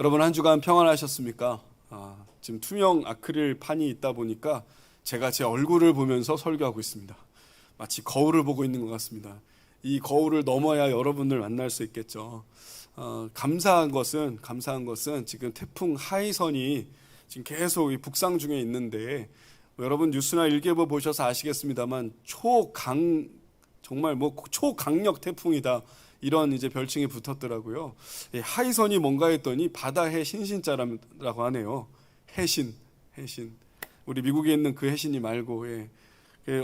여러분 한 주간 평안하셨습니까? 지금 투명 아크릴 판이 있다 보니까 제가 제 얼굴을 보면서 설교하고 있습니다. 마치 거울을 보고 있는 것 같습니다. 이 거울을 넘어야 여러분을 만날 수 있겠죠. 감사한 것은 지금 태풍 하이선이 지금 계속 이 북상 중에 있는데, 여러분 뉴스나 일기예보 보셔서 아시겠습니다만 정말 초강력 태풍이다, 이런 이제 별칭이 붙었더라고요. 하이선이 뭔가 했더니 바다의 신신자라고 하네요. 해신. 우리 미국에 있는 그 해신이 말고,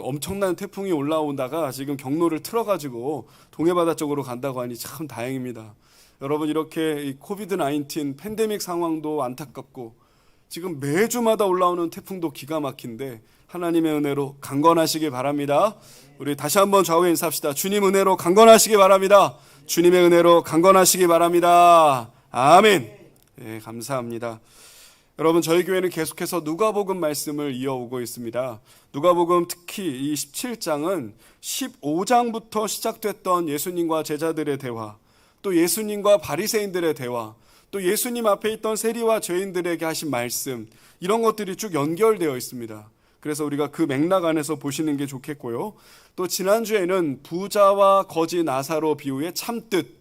엄청난 태풍이 올라오다가 지금 경로를 틀어가지고 동해바다 쪽으로 간다고 하니 참 다행입니다. 여러분, 이렇게 이 코비드-19 팬데믹 상황도 안타깝고 지금 매주마다 올라오는 태풍도 기가 막힌데, 하나님의 은혜로 강건하시기 바랍니다. 우리 다시 한번 좌우에 인사합시다. 주님 은혜로 강건하시기 바랍니다. 주님의 은혜로 강건하시기 바랍니다. 아멘. 감사합니다. 여러분, 저희 교회는 계속해서 누가복음 말씀을 이어오고 있습니다. 누가복음, 특히 이 17장은 15장부터 시작됐던 예수님과 제자들의 대화, 또 예수님과 바리새인들의 대화, 또 예수님 앞에 있던 세리와 죄인들에게 하신 말씀, 이런 것들이 쭉 연결되어 있습니다. 그래서 우리가 그 맥락 안에서 보시는 게 좋겠고요. 또 지난주에는 부자와 거지 나사로 비유의 참뜻,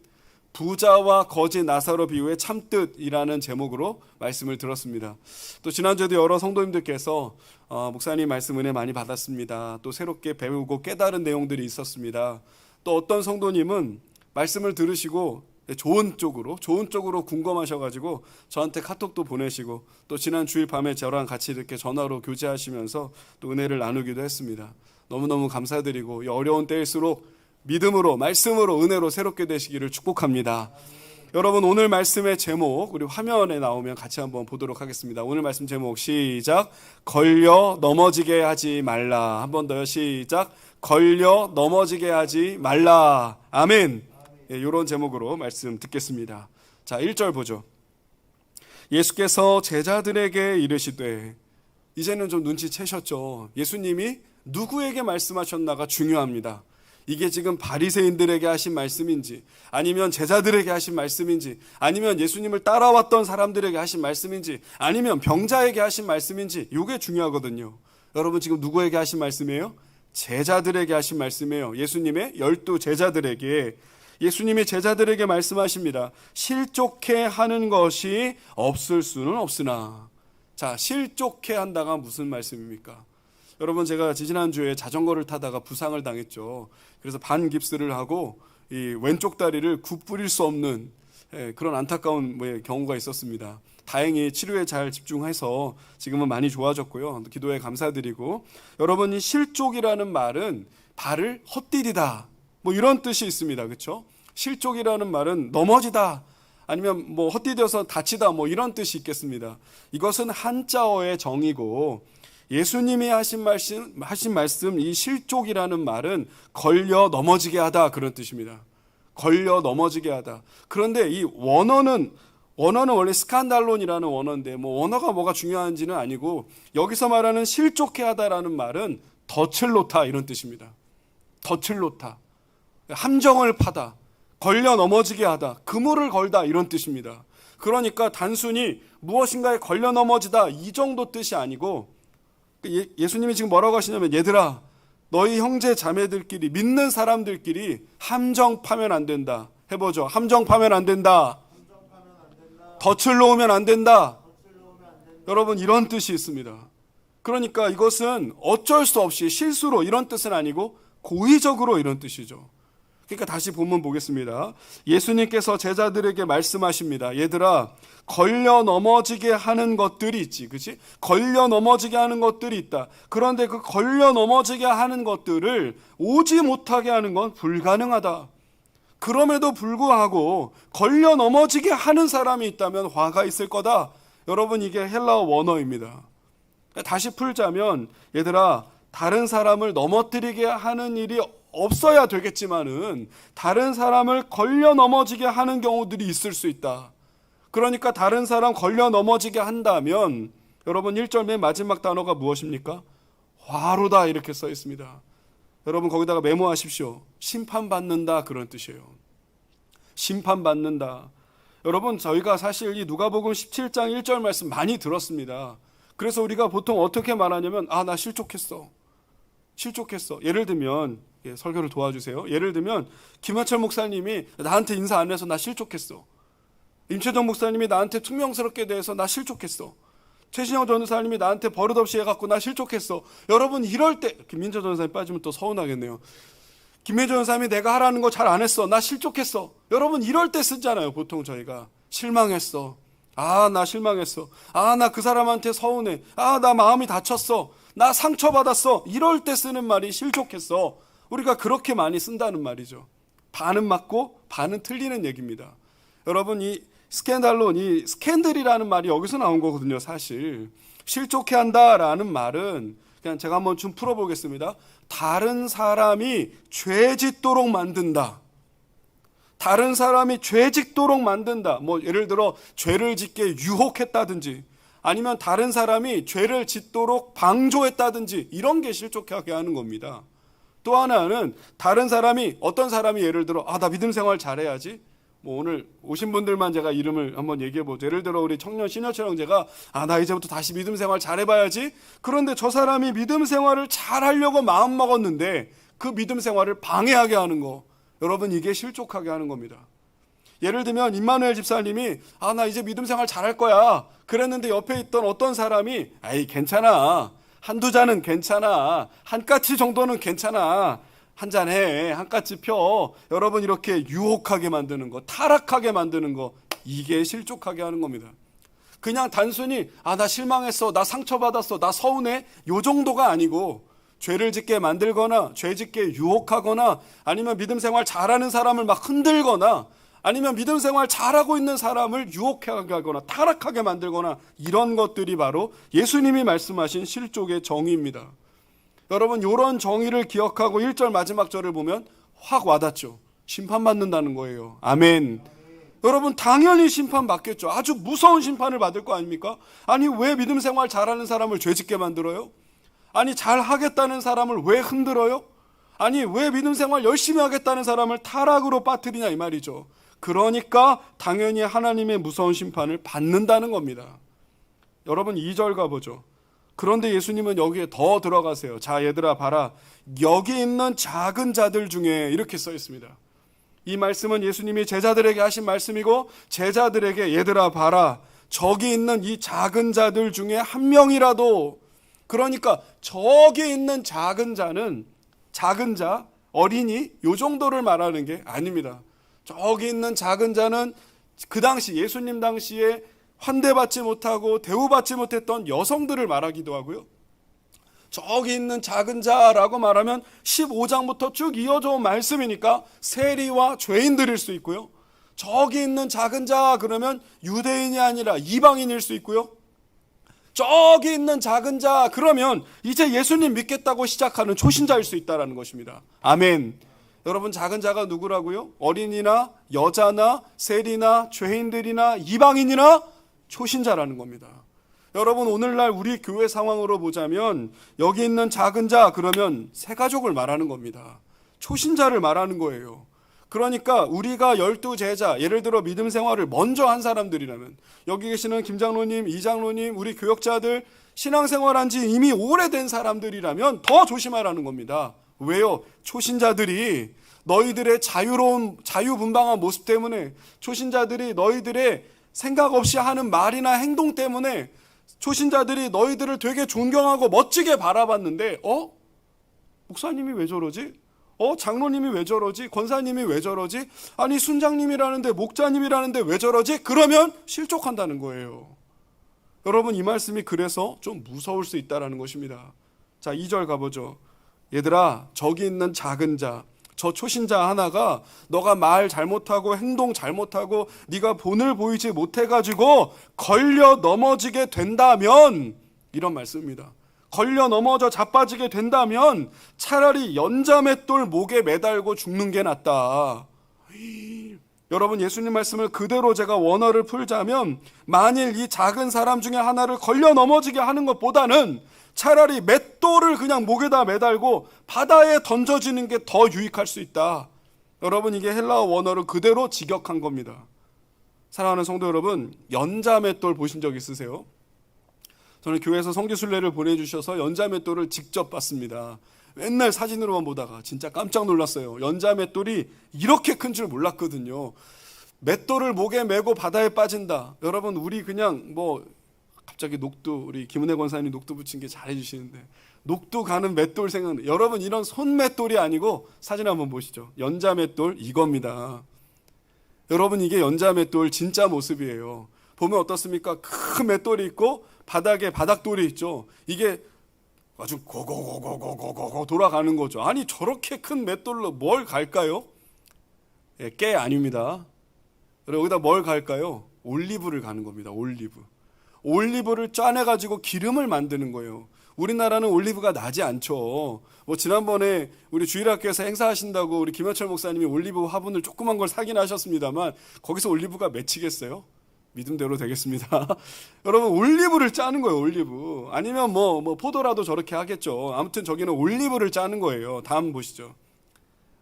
부자와 거지 나사로 비유의 참뜻이라는 제목으로 말씀을 들었습니다. 또 지난주에도 여러 성도님들께서 목사님 말씀 은혜 많이 받았습니다, 또 새롭게 배우고 깨달은 내용들이 있었습니다. 또 어떤 성도님은 말씀을 들으시고 좋은 쪽으로 궁금하셔가지고 저한테 카톡도 보내시고, 또 지난 주일 밤에 저랑 같이 이렇게 전화로 교제하시면서 또 은혜를 나누기도 했습니다. 너무너무 감사드리고, 이 어려운 때일수록 믿음으로, 말씀으로, 은혜로 새롭게 되시기를 축복합니다. 여러분, 오늘 말씀의 제목, 우리 화면에 나오면 같이 한번 보도록 하겠습니다. 오늘 말씀 제목 시작. 걸려 넘어지게 하지 말라. 한 번 더요. 시작. 걸려 넘어지게 하지 말라. 아멘. 이런 제목으로 말씀 듣겠습니다. 자, 1절 보죠. 예수께서 제자들에게 이르시되, 이제는 좀 눈치채셨죠? 예수님이 누구에게 말씀하셨나가 중요합니다. 이게 지금 바리새인들에게 하신 말씀인지, 아니면 제자들에게 하신 말씀인지, 아니면 예수님을 따라왔던 사람들에게 하신 말씀인지, 아니면 병자에게 하신 말씀인지, 이게 중요하거든요. 여러분, 지금 누구에게 하신 말씀이에요? 제자들에게 하신 말씀이에요. 예수님의 12 제자들에게, 예수님이 제자들에게 말씀하십니다. 실족해 하는 것이 없을 수는 없으나. 자, 실족해 한다가 무슨 말씀입니까? 여러분, 제가 지난주에 자전거를 타다가 부상을 당했죠. 그래서 반깁스를 하고 이 왼쪽 다리를 굽부릴 수 없는 그런 안타까운 경우가 있었습니다. 다행히 치료에 잘 집중해서 지금은 많이 좋아졌고요. 기도에 감사드리고, 여러분, 이 실족이라는 말은 발을 헛디디다, 이런 뜻이 있습니다. 그렇죠? 실족이라는 말은 넘어지다, 아니면 헛디뎌서 다치다, 이런 뜻이 있겠습니다. 이것은 한자어의 정의고, 예수님이 하신 말씀 이 실족이라는 말은 걸려 넘어지게 하다, 그런 뜻입니다. 걸려 넘어지게 하다. 그런데 이 원어는 원래 스칸달론이라는 원어인데, 원어가 뭐가 중요한지는 아니고, 여기서 말하는 실족해 하다라는 말은 덫을 이런 뜻입니다. 덫을 함정을 파다, 걸려 넘어지게 하다, 그물을 걸다, 이런 뜻입니다. 그러니까 단순히 무엇인가에 걸려 넘어지다, 이 정도 뜻이 아니고, 예수님이 지금 뭐라고 하시냐면, 얘들아, 너희 형제 자매들끼리, 믿는 사람들끼리 함정 파면 안 된다. 해보죠. 함정 파면 안 된다. 덫을 놓으면 안 된다. 여러분, 이런 뜻이 있습니다. 그러니까 이것은 어쩔 수 없이 실수로, 이런 뜻은 아니고 고의적으로, 이런 뜻이죠. 그러니까 다시 본문 보겠습니다. 예수님께서 제자들에게 말씀하십니다. 얘들아, 걸려 넘어지게 하는 것들이 있지, 그렇지? 걸려 넘어지게 하는 것들이 있다. 그런데 그 걸려 넘어지게 하는 것들을 오지 못하게 하는 건 불가능하다. 그럼에도 불구하고 걸려 넘어지게 하는 사람이 있다면 화가 있을 거다. 여러분, 이게 헬라어 원어입니다. 다시 풀자면, 얘들아, 다른 사람을 넘어뜨리게 하는 일이 없어야 되겠지만은 다른 사람을 걸려 넘어지게 하는 경우들이 있을 수 있다. 그러니까 다른 사람 걸려 넘어지게 한다면, 여러분, 1절 맨 마지막 단어가 무엇입니까? 화로다, 이렇게 써 있습니다. 여러분, 거기다가 메모하십시오. 심판받는다, 그런 뜻이에요. 심판받는다. 여러분, 저희가 사실 이 누가복음 17장 1절 말씀 많이 들었습니다. 그래서 우리가 보통 어떻게 말하냐면 나 실족했어. 예를 들면 설교를 도와주세요. 예를 들면 김한철 목사님이 나한테 인사 안 해서 나 실족했어. 임채정 목사님이 나한테 퉁명스럽게 대해서 나 실족했어. 최신영 전도사님이 나한테 버릇없이 해갖고 나 실족했어. 여러분, 이럴 때 김민철 전도사님 빠지면 또 서운하겠네요. 김민철 전도사님이 내가 하라는 거 잘 안 했어. 나 실족했어. 여러분, 이럴 때 쓰잖아요. 보통 저희가 실망했어. 나 실망했어. 나 그 사람한테 서운해. 나 마음이 다쳤어. 나 상처받았어. 이럴 때 쓰는 말이 실족했어. 우리가 그렇게 많이 쓴다는 말이죠. 반은 맞고 반은 틀리는 얘기입니다. 여러분, 이 스캔달론, 이 스캔들이라는 말이 여기서 나온 거거든요. 사실 실족해 한다라는 말은 그냥 제가 한번 좀 풀어보겠습니다. 다른 사람이 죄 짓도록 만든다. 다른 사람이 죄 짓도록 만든다. 예를 들어 죄를 짓게 유혹했다든지, 아니면 다른 사람이 죄를 짓도록 방조했다든지, 이런 게 실족하게 하는 겁니다. 또 하나는 다른 사람이, 어떤 사람이 예를 들어 나 믿음 생활 잘해야지. 오늘 오신 분들만 제가 이름을 한번 얘기해보죠. 예를 들어 우리 청년 시녀철 형제가 나 이제부터 다시 믿음 생활 잘해봐야지. 그런데 저 사람이 믿음 생활을 잘하려고 마음먹었는데 그 믿음 생활을 방해하게 하는 거, 여러분, 이게 실족하게 하는 겁니다. 예를 들면 임마누엘 집사님이 나 이제 믿음 생활 잘할 거야 그랬는데 옆에 있던 어떤 사람이 괜찮아, 한두 잔은 괜찮아, 한 까치 정도는 괜찮아, 한 잔 해, 한 까치 펴. 여러분, 이렇게 유혹하게 만드는 거, 타락하게 만드는 거, 이게 실족하게 하는 겁니다. 그냥 단순히 나 실망했어, 나 상처받았어, 나 서운해, 요 정도가 아니고 죄를 짓게 만들거나 죄 짓게 유혹하거나, 아니면 믿음 생활 잘하는 사람을 막 흔들거나, 아니면 믿음 생활 잘하고 있는 사람을 유혹하게 하거나 타락하게 만들거나, 이런 것들이 바로 예수님이 말씀하신 실족의 정의입니다. 여러분, 이런 정의를 기억하고 1절 마지막 절을 보면 확 와닿죠. 심판받는다는 거예요. 아멘. 여러분, 당연히 심판받겠죠. 아주 무서운 심판을 받을 거 아닙니까? 아니, 왜 믿음 생활 잘하는 사람을 죄짓게 만들어요? 아니, 잘하겠다는 사람을 왜 흔들어요? 아니, 왜 믿음 생활 열심히 하겠다는 사람을 타락으로 빠뜨리냐, 이 말이죠. 그러니까 당연히 하나님의 무서운 심판을 받는다는 겁니다. 여러분, 2절 가보죠. 그런데 예수님은 여기에 더 들어가세요. 자, 얘들아 봐라, 여기 있는 작은 자들 중에, 이렇게 써 있습니다. 이 말씀은 예수님이 제자들에게 하신 말씀이고, 제자들에게 얘들아 봐라, 저기 있는 이 작은 자들 중에 한 명이라도, 그러니까 저기 있는 작은 자는, 작은 자, 어린이, 요 정도를 말하는 게 아닙니다. 저기 있는 작은 자는 그 당시, 예수님 당시에 환대받지 못하고 대우받지 못했던 여성들을 말하기도 하고요. 저기 있는 작은 자라고 말하면 15장부터 쭉 이어져 온 말씀이니까 세리와 죄인들일 수 있고요. 저기 있는 작은 자 그러면 유대인이 아니라 이방인일 수 있고요. 저기 있는 작은 자 그러면 이제 예수님 믿겠다고 시작하는 초신자일 수 있다는 것입니다. 아멘. 여러분, 작은 자가 누구라고요? 어린이나 여자나 세리나 죄인들이나 이방인이나 초신자라는 겁니다. 여러분, 오늘날 우리 교회 상황으로 보자면 여기 있는 작은 자 그러면 새 가족을 말하는 겁니다. 초신자를 말하는 거예요. 그러니까 우리가 12제자, 예를 들어 믿음 생활을 먼저 한 사람들이라면, 여기 계시는 김장로님, 이장로님, 우리 교역자들 신앙생활한 지 이미 오래된 사람들이라면 더 조심하라는 겁니다. 왜요? 초신자들이 너희들의 자유분방한 모습 때문에, 초신자들이 너희들의 생각 없이 하는 말이나 행동 때문에, 초신자들이 너희들을 되게 존경하고 멋지게 바라봤는데 목사님이 왜 저러지? 장로님이 왜 저러지? 권사님이 왜 저러지? 아니, 순장님이라는데, 목자님이라는데 왜 저러지? 그러면 실족한다는 거예요. 여러분, 이 말씀이 그래서 좀 무서울 수 있다는 것입니다. 자, 2절 가보죠. 얘들아, 저기 있는 작은 자, 저 초신자 하나가 너가 말 잘못하고 행동 잘못하고 네가 본을 보이지 못해가지고 걸려 넘어지게 된다면, 이런 말씀입니다. 걸려 넘어져 자빠지게 된다면 차라리 연자맷돌 목에 매달고 죽는 게 낫다. 여러분, 예수님 말씀을 그대로 제가 원어를 풀자면, 만일 이 작은 사람 중에 하나를 걸려 넘어지게 하는 것보다는 차라리 맷돌을 그냥 목에다 매달고 바다에 던져지는 게 더 유익할 수 있다. 여러분, 이게 헬라어 원어를 그대로 직역한 겁니다. 사랑하는 성도 여러분, 연자맷돌 보신 적 있으세요? 저는 교회에서 성지순례를 보내주셔서 연자맷돌을 직접 봤습니다. 맨날 사진으로만 보다가 진짜 깜짝 놀랐어요. 연자맷돌이 이렇게 큰 줄 몰랐거든요. 맷돌을 목에 메고 바다에 빠진다. 여러분, 우리 그냥 갑자기 녹두, 우리 김은혜 권사님이 녹두 붙인 게 잘해주시는데 녹두 가는 맷돌 생각나요. 여러분, 이런 손맷돌이 아니고 사진 한번 보시죠. 연자맷돌 이겁니다. 여러분, 이게 연자맷돌 진짜 모습이에요. 보면 어떻습니까? 큰 맷돌이 있고 바닥에 바닥돌이 있죠. 이게 아주 고고고고고고고 돌아가는 거죠. 아니, 저렇게 큰 맷돌로 뭘 갈까요? 깨 아닙니다. 여기다 뭘 갈까요? 올리브를 가는 겁니다. 올리브를 짜내가지고 기름을 만드는 거예요. 우리나라는 올리브가 나지 않죠. 지난번에 우리 주일학교에서 행사하신다고 우리 김현철 목사님이 올리브 화분을 조그만 걸 사긴 하셨습니다만 거기서 올리브가 맺히겠어요? 믿음대로 되겠습니다. 여러분, 올리브를 짜는 거예요. 올리브. 아니면 포도라도 저렇게 하겠죠. 아무튼 저기는 올리브를 짜는 거예요. 다음 보시죠.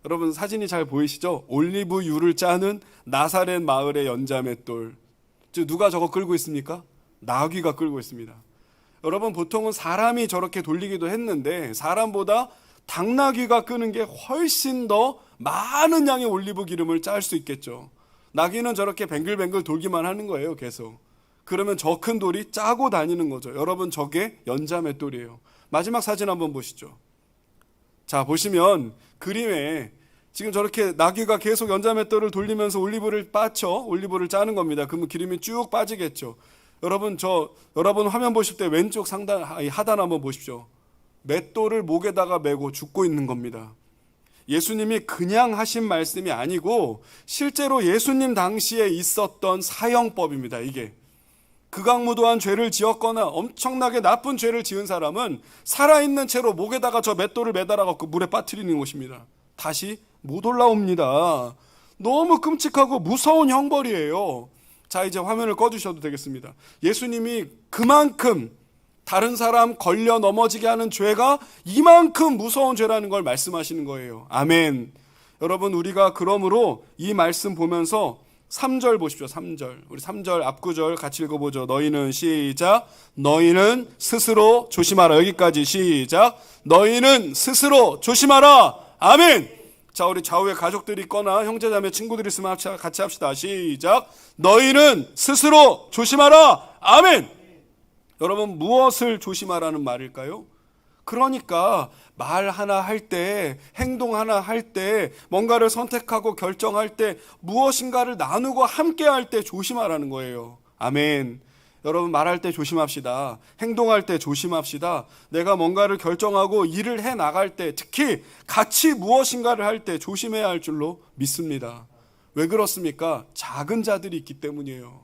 여러분, 사진이 잘 보이시죠? 올리브유를 짜는 나사렛 마을의 연자맷돌. 즉, 누가 저거 끌고 있습니까? 나귀가 끌고 있습니다. 여러분, 보통은 사람이 저렇게 돌리기도 했는데 사람보다 당나귀가 끄는 게 훨씬 더 많은 양의 올리브 기름을 짤 수 있겠죠. 나귀는 저렇게 뱅글뱅글 돌기만 하는 거예요. 계속. 그러면 저 큰 돌이 짜고 다니는 거죠. 여러분, 저게 연자맷돌이에요. 마지막 사진 한번 보시죠. 자, 보시면 그림에 지금 저렇게 나귀가 계속 연자맷돌을 돌리면서 올리브를 짜는 겁니다. 그러면 기름이 쭉 빠지겠죠. 여러분 화면 보실 때 왼쪽 하단 한번 보십시오. 맷돌을 목에다가 메고 죽고 있는 겁니다. 예수님이 그냥 하신 말씀이 아니고 실제로 예수님 당시에 있었던 사형법입니다. 이게 극악무도한 죄를 지었거나 엄청나게 나쁜 죄를 지은 사람은 살아있는 채로 목에다가 저 맷돌을 매달아갖고 물에 빠뜨리는 것입니다. 다시 못 올라옵니다. 너무 끔찍하고 무서운 형벌이에요. 자, 이제 화면을 꺼주셔도 되겠습니다. 예수님이 그만큼 다른 사람 걸려 넘어지게 하는 죄가 이만큼 무서운 죄라는 걸 말씀하시는 거예요. 아멘. 여러분, 우리가 그러므로 이 말씀 보면서 3절 보십시오. 3절. 우리 3절 앞구절 같이 읽어보죠. 너희는 시작. 너희는 스스로 조심하라. 여기까지 시작. 너희는 스스로 조심하라. 아멘. 자, 우리 좌우에 가족들이 있거나 형제자매 친구들이 있으면 같이 합시다. 시작. 너희는 스스로 조심하라. 아멘. 여러분, 무엇을 조심하라는 말일까요? 그러니까 말 하나 할 때, 행동 하나 할 때, 뭔가를 선택하고 결정할 때, 무엇인가를 나누고 함께 할 때 조심하라는 거예요. 아멘. 여러분, 말할 때 조심합시다. 행동할 때 조심합시다. 내가 뭔가를 결정하고 일을 해 나갈 때, 특히 같이 무엇인가를 할 때 조심해야 할 줄로 믿습니다. 왜 그렇습니까? 작은 자들이 있기 때문이에요.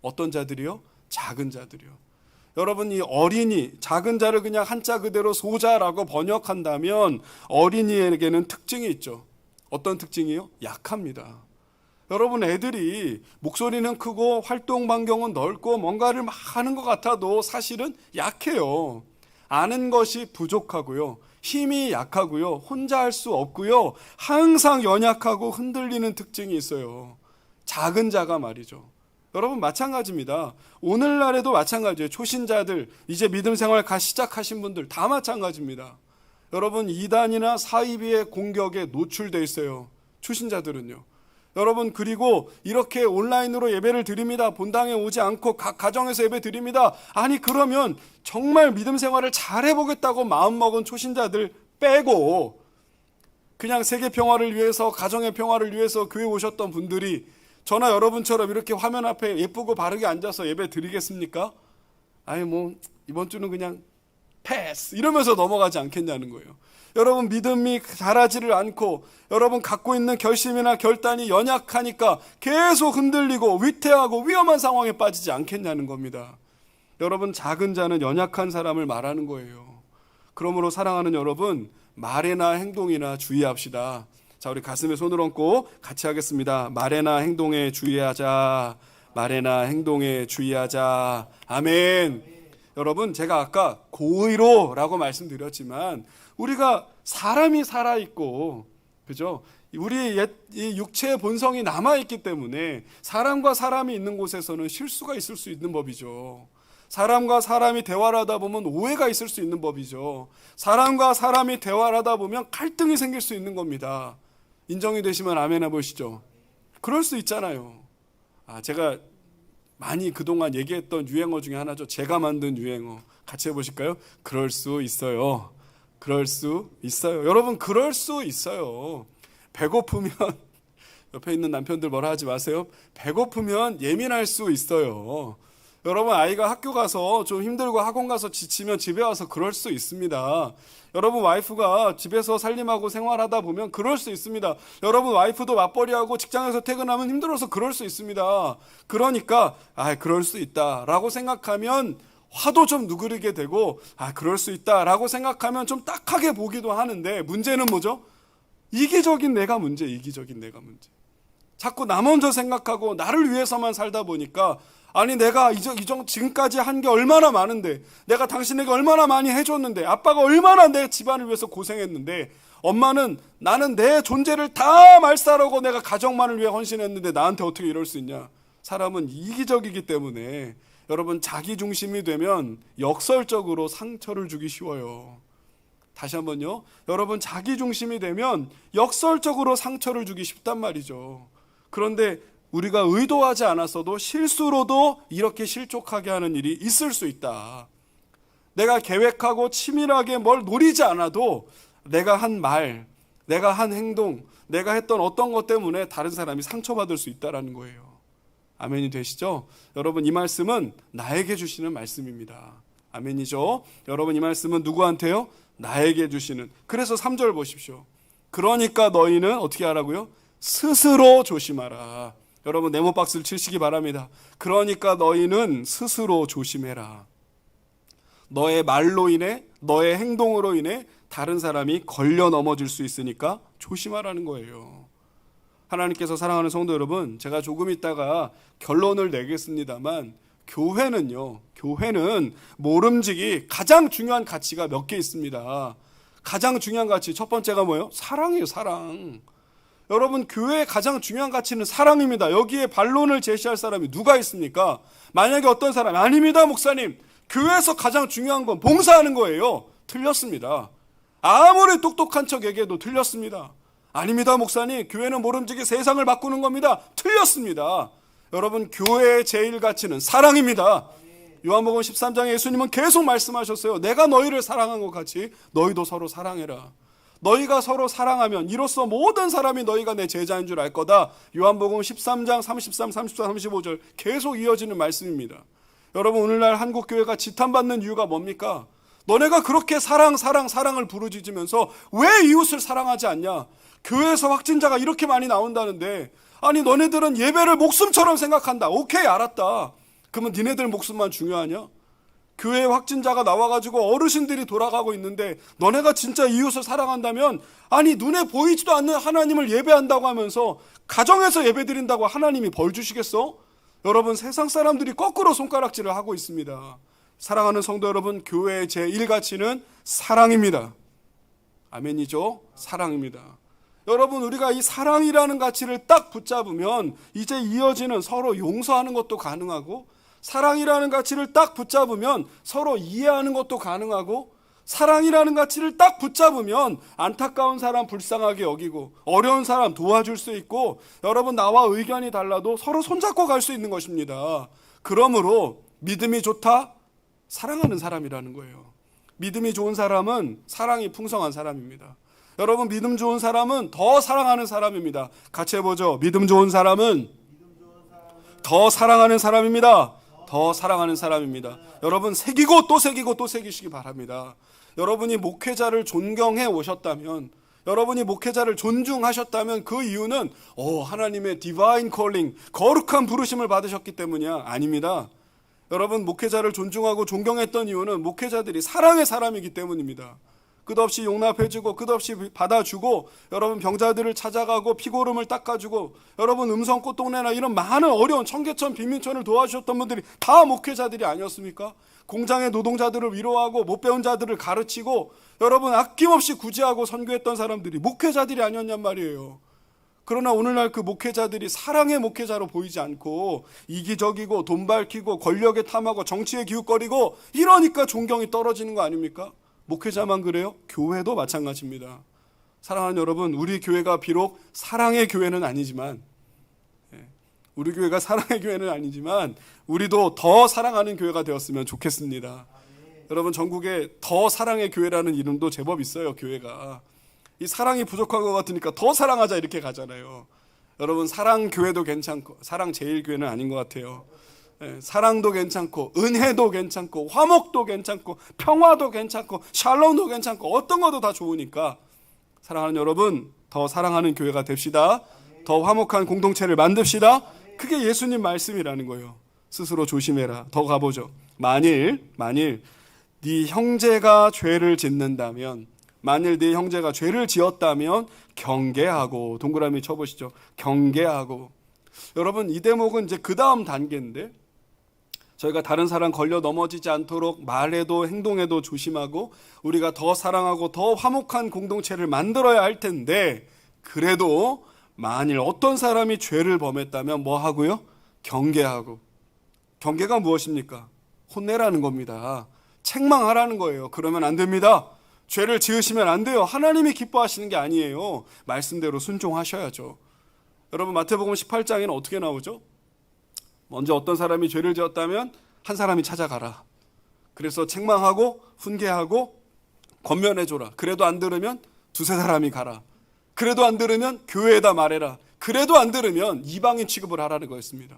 어떤 자들이요? 작은 자들이요. 여러분, 이 어린이, 작은 자를 그냥 한자 그대로 소자라고 번역한다면 어린이에게는 특징이 있죠. 어떤 특징이요? 약합니다. 여러분, 애들이 목소리는 크고 활동 반경은 넓고 뭔가를 막 하는 것 같아도 사실은 약해요. 아는 것이 부족하고요. 힘이 약하고요. 혼자 할 수 없고요. 항상 연약하고 흔들리는 특징이 있어요. 작은 자가 말이죠. 여러분, 마찬가지입니다. 오늘날에도 마찬가지예요. 초신자들, 이제 믿음 생활 시작하신 분들 다 마찬가지입니다. 여러분, 이단이나 사이비의 공격에 노출되어 있어요. 초신자들은요. 여러분, 그리고 이렇게 온라인으로 예배를 드립니다. 본당에 오지 않고 각 가정에서 예배 드립니다. 아니, 그러면 정말 믿음 생활을 잘 해보겠다고 마음먹은 초신자들 빼고 그냥 세계 평화를 위해서, 가정의 평화를 위해서 교회 오셨던 분들이 저나 여러분처럼 이렇게 화면 앞에 예쁘고 바르게 앉아서 예배 드리겠습니까? 아니, 이번 주는 그냥 패스 이러면서 넘어가지 않겠냐는 거예요. 여러분, 믿음이 자라지를 않고 여러분 갖고 있는 결심이나 결단이 연약하니까 계속 흔들리고 위태하고 위험한 상황에 빠지지 않겠냐는 겁니다. 여러분, 작은 자는 연약한 사람을 말하는 거예요. 그러므로 사랑하는 여러분, 말이나 행동이나 주의합시다. 자, 우리 가슴에 손을 얹고 같이 하겠습니다. 말에나 행동에 주의하자. 말에나 행동에 주의하자. 아멘. 여러분, 제가 아까 고의로라고 말씀드렸지만 우리가 사람이 살아있고, 그죠? 우리 이 육체의 본성이 남아있기 때문에 사람과 사람이 있는 곳에서는 실수가 있을 수 있는 법이죠. 사람과 사람이 대화를 하다 보면 오해가 있을 수 있는 법이죠. 사람과 사람이 대화를 하다 보면 갈등이 생길 수 있는 겁니다. 인정이 되시면 아멘 해보시죠. 그럴 수 있잖아요. 제가 많이 그동안 얘기했던 유행어 중에 하나죠. 제가 만든 유행어. 같이 해보실까요? 그럴 수 있어요. 그럴 수 있어요. 여러분, 그럴 수 있어요. 배고프면 옆에 있는 남편들 뭐라 하지 마세요. 배고프면 예민할 수 있어요. 여러분, 아이가 학교 가서 좀 힘들고 학원 가서 지치면 집에 와서 그럴 수 있습니다. 여러분, 와이프가 집에서 살림하고 생활하다 보면 그럴 수 있습니다. 여러분, 와이프도 맞벌이하고 직장에서 퇴근하면 힘들어서 그럴 수 있습니다. 그러니까 그럴 수 있다라고 생각하면 화도 좀 누그리게 되고 그럴 수 있다라고 생각하면 좀 딱하게 보기도 하는데, 문제는 뭐죠? 이기적인 내가 문제. 자꾸 나 먼저 생각하고 나를 위해서만 살다 보니까 내가 지금까지 한 게 얼마나 많은데, 내가 당신에게 얼마나 많이 해줬는데, 아빠가 얼마나 내 집안을 위해서 고생했는데, 엄마는 나는 내 존재를 다 말살하고 내가 가정만을 위해 헌신했는데 나한테 어떻게 이럴 수 있냐. 사람은 이기적이기 때문에 여러분, 자기중심이 되면 역설적으로 상처를 주기 쉬워요. 다시 한번요. 여러분, 자기중심이 되면 역설적으로 상처를 주기 쉽단 말이죠. 그런데 우리가 의도하지 않았어도 실수로도 이렇게 실족하게 하는 일이 있을 수 있다. 내가 계획하고 치밀하게 뭘 노리지 않아도 내가 한 말, 내가 한 행동, 내가 했던 어떤 것 때문에 다른 사람이 상처받을 수 있다는 거예요. 아멘이 되시죠? 여러분, 이 말씀은 나에게 주시는 말씀입니다. 아멘이죠? 여러분, 이 말씀은 누구한테요? 나에게 주시는. 그래서 3절 보십시오. 그러니까 너희는 어떻게 하라고요? 스스로 조심하라. 여러분, 네모박스를 치시기 바랍니다. 그러니까 너희는 스스로 조심해라. 너의 말로 인해, 너의 행동으로 인해 다른 사람이 걸려 넘어질 수 있으니까 조심하라는 거예요. 하나님께서 사랑하는 성도 여러분, 제가 조금 있다가 결론을 내겠습니다만, 교회는 모름지기 가장 중요한 가치가 몇 개 있습니다. 가장 중요한 가치, 첫 번째가 뭐예요? 사랑이에요, 사랑. 여러분, 교회의 가장 중요한 가치는 사랑입니다. 여기에 반론을 제시할 사람이 누가 있습니까? 만약에 어떤 사람이 아닙니다, 목사님, 교회에서 가장 중요한 건 봉사하는 거예요. 틀렸습니다. 아무리 똑똑한 척 얘기해도 틀렸습니다. 아닙니다, 목사님, 교회는 모름지기 세상을 바꾸는 겁니다. 틀렸습니다. 여러분, 교회의 제일 가치는 사랑입니다. 요한복음 13장에 예수님은 계속 말씀하셨어요. 내가 너희를 사랑한 것 같이 너희도 서로 사랑해라. 너희가 서로 사랑하면 이로써 모든 사람이 너희가 내 제자인 줄 알 거다. 요한복음 13장 33, 34, 35절 계속 이어지는 말씀입니다. 여러분, 오늘날 한국교회가 지탄받는 이유가 뭡니까? 너네가 그렇게 사랑을 부르짖으면서 왜 이웃을 사랑하지 않냐? 교회에서 확진자가 이렇게 많이 나온다는데, 너네들은 예배를 목숨처럼 생각한다. 오케이, 알았다. 그러면 니네들 목숨만 중요하냐? 교회에 확진자가 나와가지고 어르신들이 돌아가고 있는데 너네가 진짜 이웃을 사랑한다면, 눈에 보이지도 않는 하나님을 예배한다고 하면서 가정에서 예배드린다고 하나님이 벌 주시겠어? 여러분, 세상 사람들이 거꾸로 손가락질을 하고 있습니다. 사랑하는 성도 여러분, 교회의 제1가치는 사랑입니다. 아멘이죠? 사랑입니다. 여러분, 우리가 이 사랑이라는 가치를 딱 붙잡으면 이제 이어지는 서로 용서하는 것도 가능하고, 사랑이라는 가치를 딱 붙잡으면 서로 이해하는 것도 가능하고, 사랑이라는 가치를 딱 붙잡으면 안타까운 사람 불쌍하게 여기고 어려운 사람 도와줄 수 있고, 여러분, 나와 의견이 달라도 서로 손잡고 갈 수 있는 것입니다. 그러므로 믿음이 좋다? 사랑하는 사람이라는 거예요. 믿음이 좋은 사람은 사랑이 풍성한 사람입니다. 여러분, 믿음 좋은 사람은 더 사랑하는 사람입니다. 같이 해보죠. 믿음 좋은 사람은 더 사랑하는 사람입니다. 더 사랑하는 사람입니다. 여러분, 새기고 또 새기고 또 새기시기 바랍니다. 여러분이 목회자를 존경해 오셨다면, 여러분이 목회자를 존중하셨다면 그 이유는 하나님의 디바인 콜링, 거룩한 부르심을 받으셨기 때문이야? 아닙니다. 여러분, 목회자를 존중하고 존경했던 이유는 목회자들이 사랑의 사람이기 때문입니다. 끝없이 용납해주고 끝없이 받아주고, 여러분, 병자들을 찾아가고 피고름을 닦아주고, 여러분, 음성꽃동네나 이런 많은 어려운 청계천, 빈민촌을 도와주셨던 분들이 다 목회자들이 아니었습니까? 공장의 노동자들을 위로하고 못 배운 자들을 가르치고, 여러분, 아낌없이 구제하고 선교했던 사람들이 목회자들이 아니었냔 말이에요. 그러나 오늘날 그 목회자들이 사랑의 목회자로 보이지 않고 이기적이고 돈 밝히고 권력에 탐하고 정치에 기웃거리고 이러니까 존경이 떨어지는 거 아닙니까? 목회자만 그래요? 교회도 마찬가지입니다. 사랑하는 여러분, 우리 교회가 비록 사랑의 교회는 아니지만, 우리 교회가 사랑의 교회는 아니지만 우리도 더 사랑하는 교회가 되었으면 좋겠습니다. 여러분, 전국에 더 사랑의 교회라는 이름도 제법 있어요. 교회가 이 사랑이 부족한 것 같으니까 더 사랑하자 이렇게 가잖아요. 여러분, 사랑 교회도 괜찮고 사랑 제일 교회는 아닌 것 같아요. 사랑도 괜찮고 은혜도 괜찮고 화목도 괜찮고 평화도 괜찮고 샬롬도 괜찮고 어떤 것도 다 좋으니까 사랑하는 여러분, 더 사랑하는 교회가 됩시다. 더 화목한 공동체를 만듭시다. 그게 예수님 말씀이라는 거예요. 스스로 조심해라. 더 가보죠. 만일 네 형제가 죄를 짓는다면, 만일 네 형제가 죄를 지었다면 경계하고, 동그라미 쳐보시죠. 경계하고. 여러분, 이 대목은 이제 그 다음 단계인데, 저희가 다른 사람 걸려 넘어지지 않도록 말에도 행동에도 조심하고 우리가 더 사랑하고 더 화목한 공동체를 만들어야 할 텐데, 그래도 만일 어떤 사람이 죄를 범했다면 뭐 하고요? 경계하고. 경계가 무엇입니까? 혼내라는 겁니다. 책망하라는 거예요. 그러면 안 됩니다. 죄를 지으시면 안 돼요. 하나님이 기뻐하시는 게 아니에요. 말씀대로 순종하셔야죠. 여러분, 마태복음 18장에는 어떻게 나오죠? 먼저 어떤 사람이 죄를 지었다면 한 사람이 찾아가라. 그래서 책망하고 훈계하고 권면해줘라. 그래도 안 들으면 두세 사람이 가라. 그래도 안 들으면 교회에다 말해라. 그래도 안 들으면 이방인 취급을 하라는 거였습니다.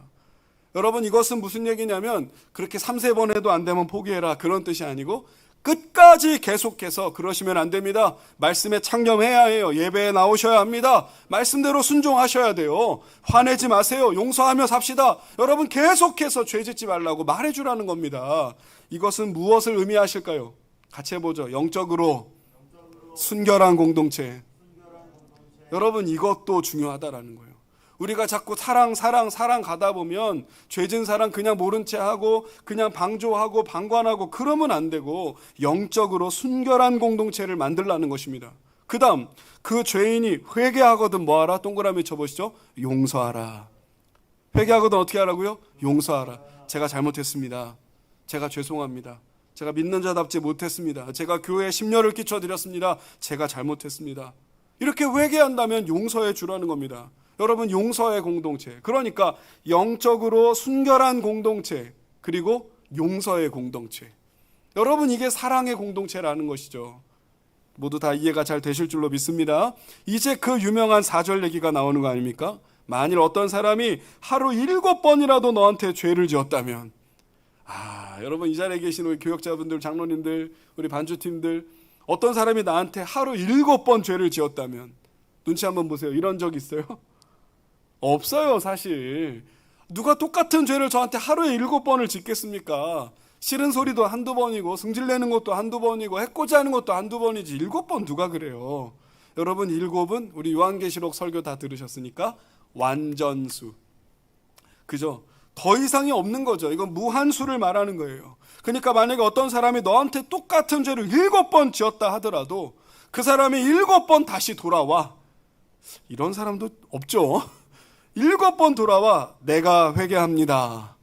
여러분, 이것은 무슨 얘기냐면 그렇게 3-4번 해도 안 되면 포기해라, 그런 뜻이 아니고 끝까지 계속해서 그러시면 안 됩니다. 말씀에 창념해야 해요. 예배에 나오셔야 합니다. 말씀대로 순종하셔야 돼요. 화내지 마세요. 용서하며 삽시다. 여러분, 계속해서 죄 짓지 말라고 말해주라는 겁니다. 이것은 무엇을 의미하실까요? 같이 해보죠. 영적으로 순결한 공동체. 여러분, 이것도 중요하다라는 거예요. 우리가 자꾸 사랑 가다 보면 죄진 사랑 그냥 모른 채 하고 그냥 방조하고 방관하고 그러면 안 되고 영적으로 순결한 공동체를 만들라는 것입니다. 그 다음, 그 죄인이 회개하거든 뭐하라? 동그라미 쳐보시죠. 용서하라. 회개하거든 어떻게 하라고요? 용서하라. 제가 잘못했습니다. 제가 죄송합니다. 제가 믿는 자답지 못했습니다. 제가 교회에 심려를 끼쳐드렸습니다. 제가 잘못했습니다. 이렇게 회개한다면 용서해 주라는 겁니다. 여러분, 용서의 공동체, 그러니까 영적으로 순결한 공동체, 그리고 용서의 공동체. 여러분, 이게 사랑의 공동체라는 것이죠. 모두 다 이해가 잘 되실 줄로 믿습니다. 이제 그 유명한 4절 얘기가 나오는 거 아닙니까? 만일 어떤 사람이 하루 7번이라도 너한테 죄를 지었다면, 여러분, 이 자리에 계신 우리 교역자분들, 장로님들, 우리 반주팀들, 어떤 사람이 나한테 하루 7번 죄를 지었다면, 눈치 한번 보세요. 이런 적 있어요? 없어요. 사실 누가 똑같은 죄를 저한테 하루에 7번을 짓겠습니까? 싫은 소리도 한두 번이고 승질내는 것도 한두 번이고 해코지 하는 것도 한두 번이지 7번 누가 그래요? 여러분, 7은 우리 요한계시록 설교 다 들으셨으니까 완전수, 그죠? 더 이상이 없는 거죠. 이건 무한수를 말하는 거예요. 그러니까 만약에 어떤 사람이 너한테 똑같은 죄를 7번 지었다 하더라도 그 사람이 7번 다시 돌아와. 이런 사람도 없죠. 7번 돌아와. 내가 회개합니다.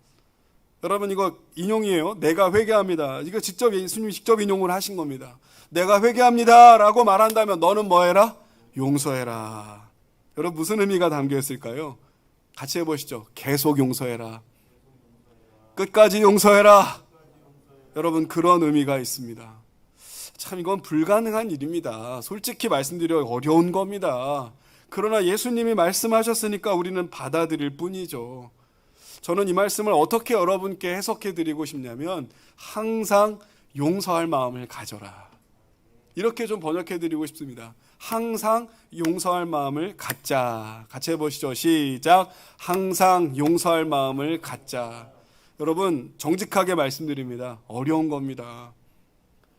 여러분, 이거 인용이에요. 내가 회개합니다. 이거 예수님이 직접 인용을 하신 겁니다. 내가 회개합니다 라고 말한다면 너는 뭐 해라? 용서해라. 여러분, 무슨 의미가 담겨 있을까요? 같이 해보시죠. 계속 용서해라. 끝까지 용서해라. 여러분, 그런 의미가 있습니다. 참, 이건 불가능한 일입니다. 솔직히 말씀드려 어려운 겁니다. 그러나 예수님이 말씀하셨으니까 우리는 받아들일 뿐이죠. 저는 이 말씀을 어떻게 여러분께 해석해 드리고 싶냐면 항상 용서할 마음을 가져라. 이렇게 좀 번역해 드리고 싶습니다. 항상 용서할 마음을 갖자. 같이 해보시죠. 시작. 항상 용서할 마음을 갖자. 여러분, 정직하게 말씀드립니다. 어려운 겁니다.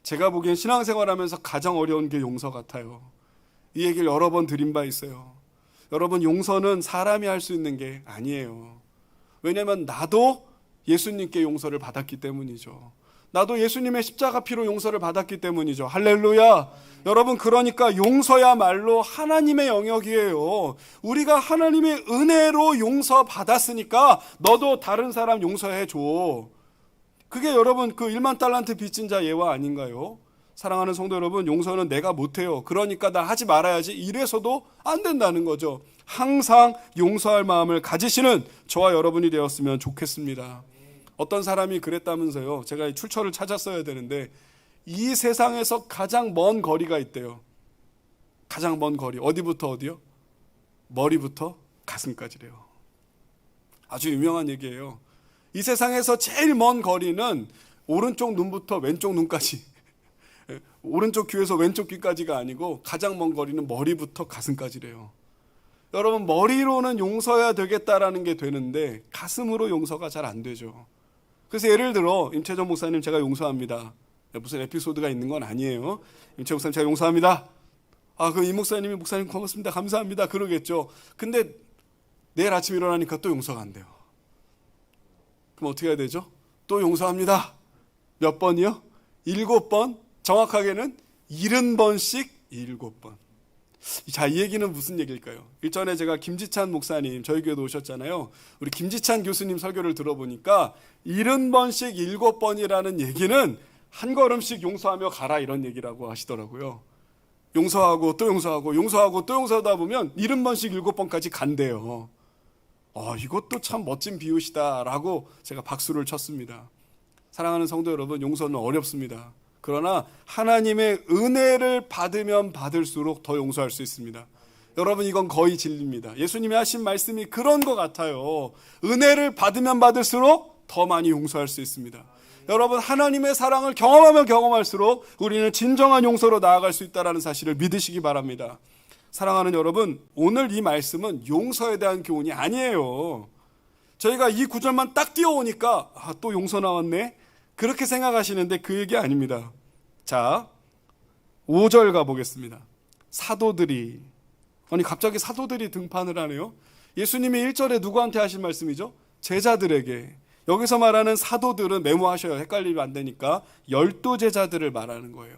제가 보기엔 신앙생활하면서 가장 어려운 게 용서 같아요. 이 얘기를 여러 번 드린 바 있어요. 여러분, 용서는 사람이 할 수 있는 게 아니에요. 왜냐하면 나도 예수님께 용서를 받았기 때문이죠. 나도 예수님의 십자가 피로 용서를 받았기 때문이죠. 할렐루야. 여러분, 그러니까 용서야말로 하나님의 영역이에요. 우리가 하나님의 은혜로 용서받았으니까 너도 다른 사람 용서해줘. 그게 여러분 그 1만 달란트 빚진 자 예화 아닌가요? 사랑하는 성도 여러분, 용서는 내가 못해요. 그러니까 나 하지 말아야지. 이래서도 안 된다는 거죠. 항상 용서할 마음을 가지시는 저와 여러분이 되었으면 좋겠습니다. 어떤 사람이 그랬다면서요. 제가 이 출처를 찾았어야 되는데 이 세상에서 가장 먼 거리가 있대요. 가장 먼 거리. 어디부터 어디요? 머리부터 가슴까지래요. 아주 유명한 얘기예요. 이 세상에서 제일 먼 거리는 오른쪽 눈부터 왼쪽 눈까지, 오른쪽 귀에서 왼쪽 귀까지가 아니고 가장 먼 거리는 머리부터 가슴까지래요. 여러분, 머리로는 용서해야 되겠다라는 게 되는데 가슴으로 용서가 잘 안 되죠. 그래서 예를 들어 임채정 목사님 제가 용서합니다. 무슨 에피소드가 있는 건 아니에요. 임채정 목사님 제가 용서합니다. 그럼 이 목사님이 목사님 고맙습니다. 감사합니다. 그러겠죠. 근데 내일 아침 일어나니까 또 용서가 안 돼요. 그럼 어떻게 해야 되죠? 또 용서합니다. 몇 번이요? 7번. 정확하게는 70번씩 7번. 자, 이 얘기는 무슨 얘기일까요? 일전에 제가 김지찬 목사님 저희 교회도 오셨잖아요. 우리 김지찬 교수님 설교를 들어보니까 70번씩 7번이라는 얘기는 한 걸음씩 용서하며 가라 이런 얘기라고 하시더라고요. 용서하고 또 용서하고 용서하고 또 용서하다 보면 70번씩 7번까지 간대요. 이것도 참 멋진 비유시다라고 제가 박수를 쳤습니다. 사랑하는 성도 여러분, 용서는 어렵습니다. 그러나 하나님의 은혜를 받으면 받을수록 더 용서할 수 있습니다. 여러분, 이건 거의 진리입니다. 예수님이 하신 말씀이 그런 것 같아요. 은혜를 받으면 받을수록 더 많이 용서할 수 있습니다. 여러분, 하나님의 사랑을 경험하면 경험할수록 우리는 진정한 용서로 나아갈 수 있다는 사실을 믿으시기 바랍니다. 사랑하는 여러분, 오늘 이 말씀은 용서에 대한 교훈이 아니에요. 저희가 이 구절만 딱 띄워오니까 또 용서 나왔네? 그렇게 생각하시는데 그 얘기 아닙니다. 자, 5절 가보겠습니다. 사도들이, 아니 갑자기 사도들이 등판을 하네요. 예수님이 1절에 누구한테 하신 말씀이죠? 제자들에게. 여기서 말하는 사도들은 메모하셔요. 헷갈리면 안 되니까 12제자들을 말하는 거예요.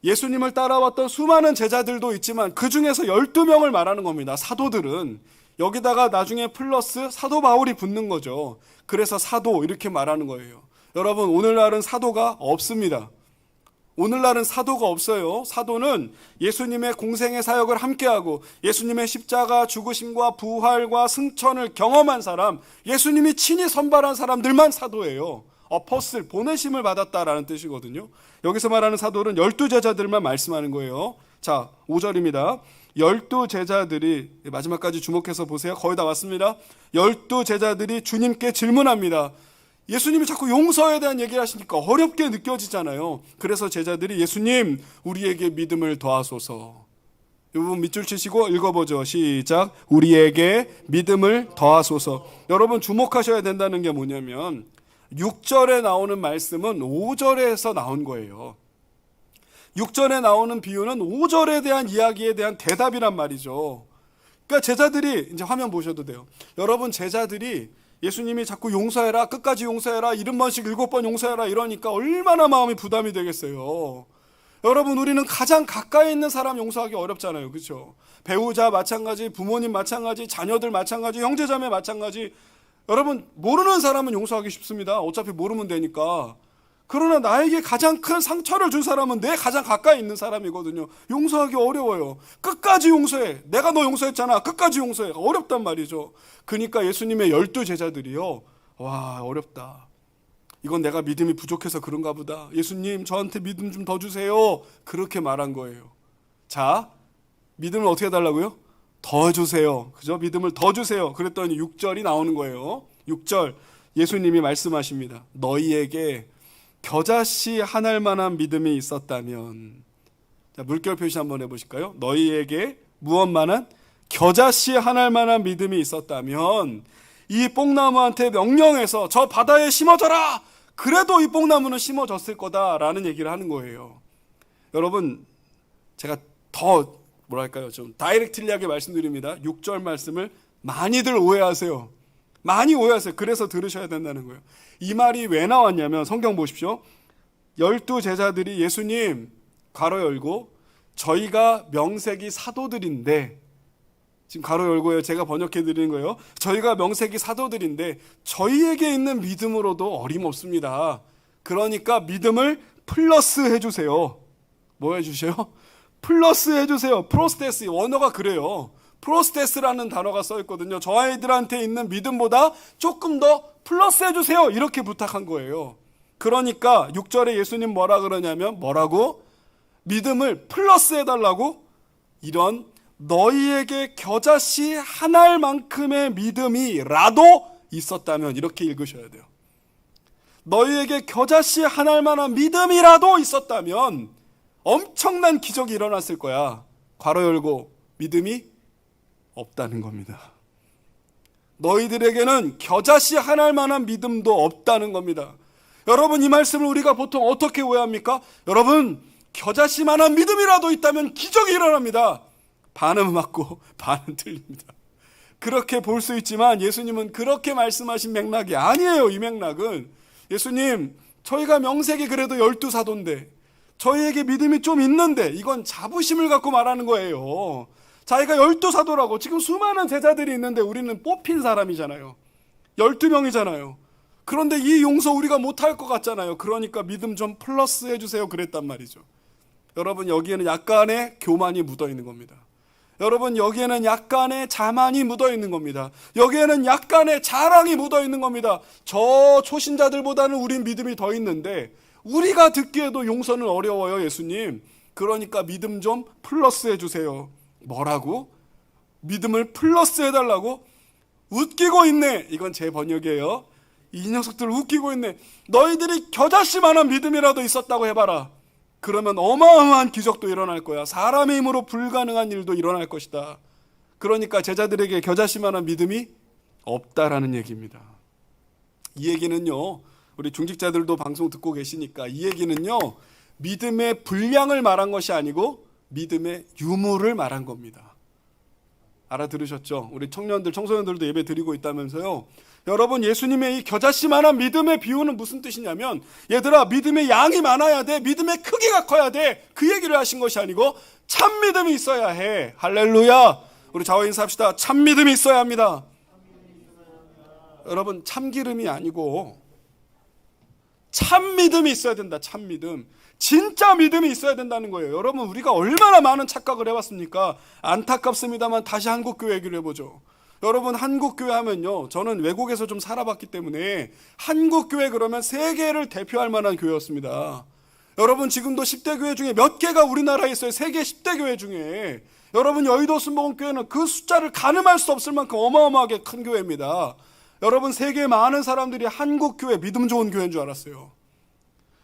예수님을 따라왔던 수많은 제자들도 있지만 그 중에서 12명을 말하는 겁니다. 사도들은. 여기다가 나중에 플러스 사도 바울이 붙는 거죠. 그래서 사도 이렇게 말하는 거예요. 여러분, 오늘날은 사도가 없습니다. 오늘날은 사도가 없어요. 사도는 예수님의 공생의 사역을 함께하고 예수님의 십자가 죽으심과 부활과 승천을 경험한 사람, 예수님이 친히 선발한 사람들만 사도예요. 어퍼슬, 보내심을 받았다라는 뜻이거든요. 여기서 말하는 사도는 12제자들만 말씀하는 거예요. 자, 5절입니다. 12제자들이, 마지막까지 주목해서 보세요. 거의 다 왔습니다. 12제자들이 주님께 질문합니다. 예수님이 자꾸 용서에 대한 얘기를 하시니까 어렵게 느껴지잖아요. 그래서 제자들이 예수님, 우리에게 믿음을 더하소서. 이 부분 밑줄 치시고 읽어보죠. 시작. 우리에게 믿음을 더하소서. 여러분, 주목하셔야 된다는 게 뭐냐면 6절에 나오는 말씀은 5절에서 나온 거예요. 6절에 나오는 비유는 5절에 대한 이야기에 대한 대답이란 말이죠. 그러니까 제자들이, 이제 화면 보셔도 돼요. 여러분, 제자들이 예수님이 자꾸 용서해라, 끝까지 용서해라, 70번씩 7번 용서해라 이러니까 얼마나 마음이 부담이 되겠어요. 여러분, 우리는 가장 가까이 있는 사람 용서하기 어렵잖아요. 그렇죠? 배우자 마찬가지, 부모님 마찬가지, 자녀들 마찬가지, 형제자매 마찬가지. 여러분, 모르는 사람은 용서하기 쉽습니다. 어차피 모르면 되니까. 그러나 나에게 가장 큰 상처를 준 사람은 내 가장 가까이 있는 사람이거든요. 용서하기 어려워요. 끝까지 용서해. 내가 너 용서했잖아. 끝까지 용서해. 어렵단 말이죠. 그러니까 예수님의 12제자들이요. 와, 어렵다. 이건 내가 믿음이 부족해서 그런가 보다. 예수님, 저한테 믿음 좀 더 주세요. 그렇게 말한 거예요. 자, 믿음을 어떻게 해달라고요? 더 주세요. 그죠? 믿음을 더 주세요. 그랬더니 6절이 나오는 거예요. 6절 예수님이 말씀하십니다. 너희에게 겨자씨 한 알만한 믿음이 있었다면, 자, 물결 표시 한번 해보실까요? 너희에게 무엇만한? 겨자씨 한 알만한 믿음이 있었다면 이 뽕나무한테 명령해서 저 바다에 심어져라! 그래도 이 뽕나무는 심어졌을 거다라는 얘기를 하는 거예요. 여러분, 제가 더 뭐랄까요, 좀 다이렉트리하게 말씀드립니다. 6절 말씀을 많이들 오해하세요. 많이 오해하세요. 그래서 들으셔야 된다는 거예요. 이 말이 왜 나왔냐면 성경 보십시오. 12제자들이 예수님 괄호 열고 저희가 명색이 사도들인데, 지금 괄호 열고요. 제가 번역해 드리는 거예요. 저희가 명색이 사도들인데 저희에게 있는 믿음으로도 어림없습니다. 그러니까 믿음을 플러스 해주세요. 뭐 해주세요? 플러스 해주세요. 프로스테스, 원어가 그래요. 프로스테스라는 단어가 써있거든요. 저 아이들한테 있는 믿음보다 조금 더 플러스 해주세요. 이렇게 부탁한 거예요. 그러니까 6절에 예수님 뭐라 그러냐면, 뭐라고? 믿음을 플러스 해달라고? 이런 너희에게 겨자씨 한 알만큼의 믿음이라도 있었다면, 이렇게 읽으셔야 돼요. 너희에게 겨자씨 한 알만한 믿음이라도 있었다면 엄청난 기적이 일어났을 거야. 괄호 열고 믿음이 없다는 겁니다. 너희들에게는 겨자씨 한 알만한 믿음도 없다는 겁니다. 여러분, 이 말씀을 우리가 보통 어떻게 오해합니까? 여러분, 겨자씨만한 믿음이라도 있다면 기적이 일어납니다. 반은 맞고 반은 틀립니다. 그렇게 볼 수 있지만 예수님은 그렇게 말씀하신 맥락이 아니에요. 이 맥락은, 예수님 저희가 명색이 그래도 12사도인데 저희에게 믿음이 좀 있는데, 이건 자부심을 갖고 말하는 거예요. 자기가 12사도라고, 지금 수많은 제자들이 있는데 우리는 뽑힌 사람이잖아요. 12명이잖아요. 그런데 이 용서 우리가 못할 것 같잖아요. 그러니까 믿음 좀 플러스 해주세요 그랬단 말이죠. 여러분, 여기에는 약간의 교만이 묻어있는 겁니다. 여러분, 여기에는 약간의 자만이 묻어있는 겁니다. 여기에는 약간의 자랑이 묻어있는 겁니다. 저 초신자들보다는 우린 믿음이 더 있는데 우리가 듣기에도 용서는 어려워요, 예수님. 그러니까 믿음 좀 플러스 해주세요. 뭐라고? 믿음을 플러스 해달라고? 웃기고 있네. 이건 제 번역이에요. 이 녀석들 웃기고 있네. 너희들이 겨자씨만한 믿음이라도 있었다고 해봐라. 그러면 어마어마한 기적도 일어날 거야. 사람의 힘으로 불가능한 일도 일어날 것이다. 그러니까 제자들에게 겨자씨만한 믿음이 없다라는 얘기입니다. 이 얘기는요, 우리 중직자들도 방송 듣고 계시니까 이 얘기는요, 믿음의 분량을 말한 것이 아니고 믿음의 유무를 말한 겁니다. 알아들으셨죠? 우리 청년들, 청소년들도 예배 드리고 있다면서요. 여러분, 예수님의 이 겨자씨만한 믿음의 비유는 무슨 뜻이냐면, 얘들아, 믿음의 양이 많아야 돼, 믿음의 크기가 커야 돼, 그 얘기를 하신 것이 아니고 참 믿음이 있어야 해. 할렐루야. 우리 좌우 인사합시다. 참 믿음이 있어야 합니다. 여러분, 참기름이 아니고 참 믿음이 있어야 된다. 참 믿음, 진짜 믿음이 있어야 된다는 거예요. 여러분, 우리가 얼마나 많은 착각을 해봤습니까? 안타깝습니다만 다시 한국교회 얘기를 해보죠. 여러분, 한국교회 하면요, 저는 외국에서 좀 살아봤기 때문에 한국교회 그러면 세계를 대표할 만한 교회였습니다. 여러분, 지금도 10대 교회 중에 몇 개가 우리나라에 있어요. 세계 10대 교회 중에. 여러분, 여의도 순복음교회는 그 숫자를 가늠할 수 없을 만큼 어마어마하게 큰 교회입니다. 여러분, 세계의 많은 사람들이 한국교회 믿음 좋은 교회인 줄 알았어요.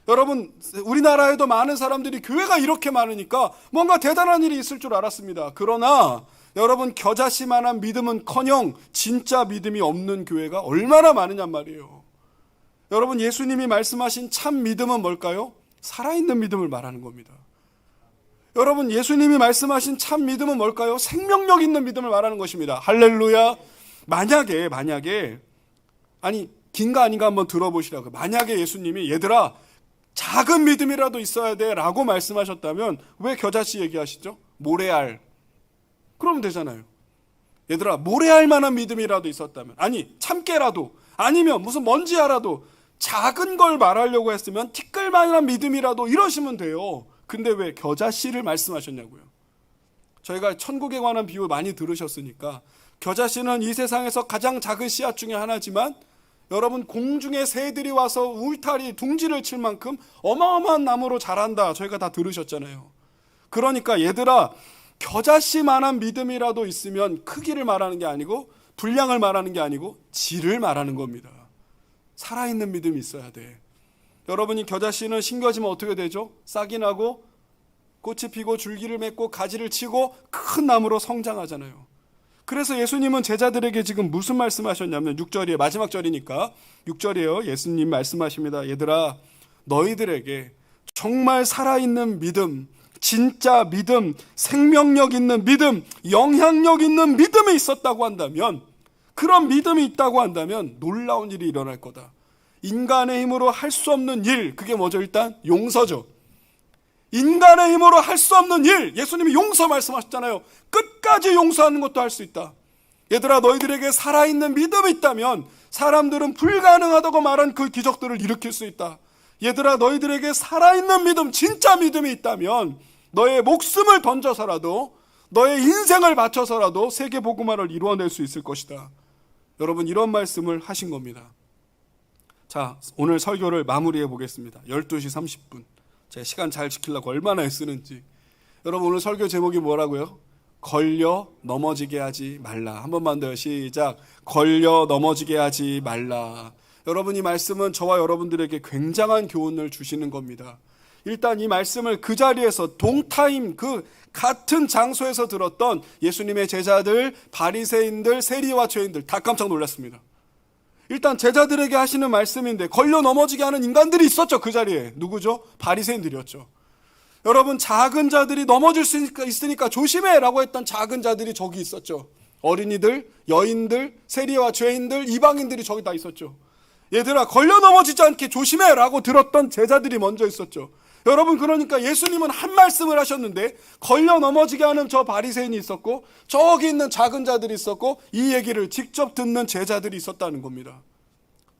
여러분, 우리나라에도 많은 사람들이 교회가 이렇게 많으니까 뭔가 대단한 일이 있을 줄 알았습니다. 그러나 여러분, 겨자씨만한 믿음은커녕 진짜 믿음이 없는 교회가 얼마나 많으냔 말이에요. 여러분, 예수님이 말씀하신 참 믿음은 뭘까요? 살아있는 믿음을 말하는 겁니다. 여러분, 예수님이 말씀하신 참 믿음은 뭘까요? 생명력 있는 믿음을 말하는 것입니다. 할렐루야. 만약에 아니, 긴가 아닌가 한번 들어보시라고요. 만약에 예수님이 얘들아, 작은 믿음이라도 있어야 돼 라고 말씀하셨다면 왜 겨자씨 얘기하시죠? 모래알. 그러면 되잖아요. 얘들아, 모래알 만한 믿음이라도 있었다면, 아니 참깨라도, 아니면 무슨 먼지알아도, 작은 걸 말하려고 했으면 티끌만한 믿음이라도 이러시면 돼요. 근데 왜 겨자씨를 말씀하셨냐고요. 저희가 천국에 관한 비유 많이 들으셨으니까, 겨자씨는 이 세상에서 가장 작은 씨앗 중에 하나지만 여러분, 공중에 새들이 와서 울타리 둥지를 칠 만큼 어마어마한 나무로 자란다. 저희가 다 들으셨잖아요. 그러니까 얘들아, 겨자씨만한 믿음이라도 있으면 크기를 말하는 게 아니고, 분량을 말하는 게 아니고 질을 말하는 겁니다. 살아있는 믿음이 있어야 돼. 여러분이 겨자씨는 심겨지면 어떻게 되죠? 싹이 나고 꽃이 피고 줄기를 맺고 가지를 치고 큰 나무로 성장하잖아요. 그래서 예수님은 제자들에게 지금 무슨 말씀하셨냐면 6절이에요. 마지막 절이니까 6절이에요. 예수님 말씀하십니다. 얘들아, 너희들에게 정말 살아있는 믿음, 진짜 믿음, 생명력 있는 믿음, 영향력 있는 믿음이 있었다고 한다면 그런 믿음이 있다고 한다면 놀라운 일이 일어날 거다. 인간의 힘으로 할 수 없는 일, 그게 뭐죠? 일단 용서죠. 인간의 힘으로 할 수 없는 일, 예수님이 용서 말씀하셨잖아요. 끝까지 용서하는 것도 할 수 있다. 얘들아, 너희들에게 살아있는 믿음이 있다면 사람들은 불가능하다고 말한 그 기적들을 일으킬 수 있다. 얘들아, 너희들에게 살아있는 믿음, 진짜 믿음이 있다면 너의 목숨을 던져서라도, 너의 인생을 바쳐서라도 세계 복음화를 이루어낼 수 있을 것이다. 여러분, 이런 말씀을 하신 겁니다. 자, 오늘 설교를 마무리해 보겠습니다. 12시 30분. 제 시간 잘 지키려고 얼마나 애쓰는지. 여러분, 오늘 설교 제목이 뭐라고요? 걸려 넘어지게 하지 말라. 한 번만 더요. 시작. 걸려 넘어지게 하지 말라. 여러분, 이 말씀은 저와 여러분들에게 굉장한 교훈을 주시는 겁니다. 일단 이 말씀을 그 자리에서 동타임, 그 같은 장소에서 들었던 예수님의 제자들, 바리새인들, 세리와 죄인들 다 깜짝 놀랐습니다. 일단 제자들에게 하시는 말씀인데 걸려 넘어지게 하는 인간들이 있었죠. 그 자리에. 누구죠? 바리새인들이었죠. 여러분, 작은 자들이 넘어질 수 있으니까 조심해라고 했던 작은 자들이 저기 있었죠. 어린이들, 여인들, 세리와 죄인들, 이방인들이 저기 다 있었죠. 얘들아, 걸려 넘어지지 않게 조심해라고 들었던 제자들이 먼저 있었죠. 여러분, 그러니까 예수님은 한 말씀을 하셨는데 걸려 넘어지게 하는 저 바리새인이 있었고, 저기 있는 작은 자들이 있었고, 이 얘기를 직접 듣는 제자들이 있었다는 겁니다.